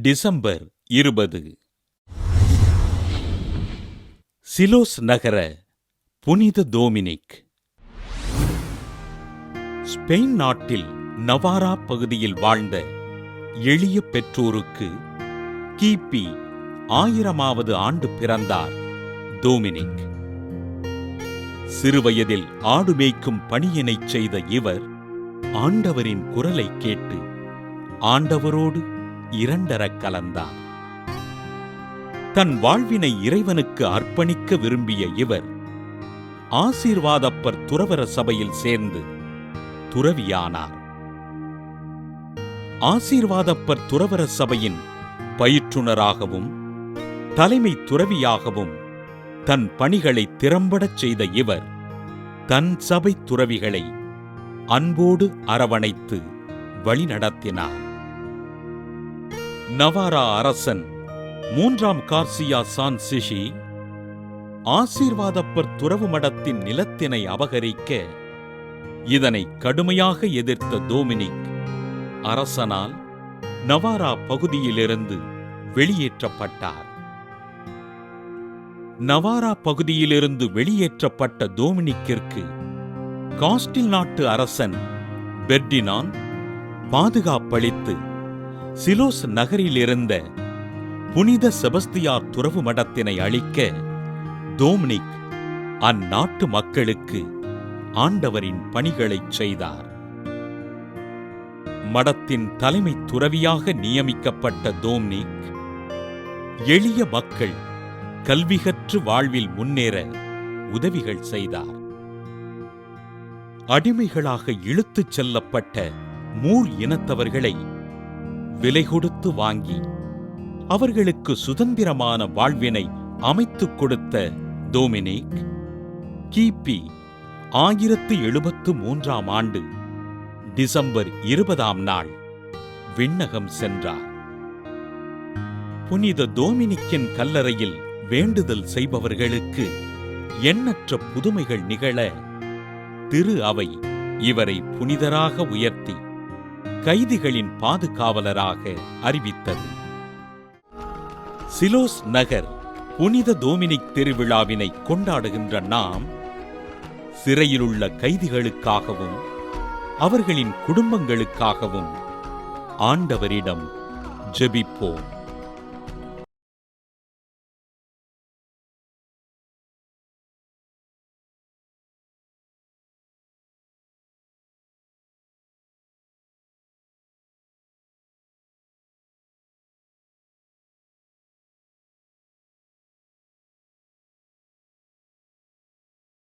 December 20. Silos நகர புனித Dominic. Spain நாட்டில் நவாரா பகுதியில் வாழ்ந்த எளிய பெற்றோருக்கு கிபி 1000வது ஆண்டு பிறந்தார் டோமினிக். சிறுவயதில் ஆடு மேய்க்கும் பணியினைச் செய்த இவர் ஆண்டவரின் குரலை கேட்டு ஆண்டவரோடு இரண்டரக் கலந்தார். தன் வாழ்வினை இறைவனுக்கு அர்ப்பணிக்க விரும்பிய இவர் ஆசீர்வாதப்பர் துறவற சபையில் சேர்ந்து துறவியானார். ஆசீர்வாதப்பர் துறவற சபையின் பயிற்றுனராகவும் தலைமை துறவியாகவும் தன் பணிகளை திறம்படச் செய்த இவர் தன் சபை துறவிகளை அன்போடு அரவணைத்து வழிநடத்தினார். நவாரா அரசன் 3ஆம் கார்சியா சான்சிஷி ஆசீர்வாதப்பர் துறவு மடத்தின் நிலத்தினை அபகரிக்க இதனை கடுமையாக எதிர்த்த டோமினிக் அரசனால் நவாரா பகுதியிலிருந்து வெளியேற்றப்பட்டார். நவாரா பகுதியிலிருந்து வெளியேற்றப்பட்ட டோமினிக்கிற்கு காஸ்டில் நாட்டு அரசன் பெர்டினான் பாதுகாப்பளித்து சிலோஸ் நகரிலிருந்த புனித செபஸ்தியார் துறவு மடத்தினை அளிக்க டோமினிக் அந்நாட்டு மக்களுக்கு ஆண்டவரின் பணிகளைச் செய்தார். மடத்தின் தலைமை துறவியாக நியமிக்கப்பட்ட டோமினிக் எளிய மக்கள் கல்வி கற்று வாழ்வில் முன்னேற உதவிகள் செய்தார். அடிமைகளாக இழுத்துச் செல்லப்பட்ட மூர் இனத்தவர்களை விலை கொடுத்து வாங்கி அவர்களுக்கு சுதந்திரமான வாழ்வினை அமைத்துக் கொடுத்த டோமினிக் கிபி 1073ஆம் ஆண்டு டிசம்பர் 20ஆம் நாள் விண்ணகம் சென்றார். புனித டோமினிக்கின் கல்லறையில் வேண்டுதல் செய்பவர்களுக்கு எண்ணற்ற புதுமைகள் நிகழ திரு அவை இவரை புனிதராக உயர்த்தி கைதிகளின் பாதுகாவலராக அறிவித்தது. சிலோஸ் நகர் புனித டோமினிக் திருவிழாவினை கொண்டாடுகின்ற நாம் சிறையிலுள்ள கைதிகளுக்காகவும் அவர்களின் குடும்பங்களுக்காகவும் ஆண்டவரிடம் ஜெபிப்போம்.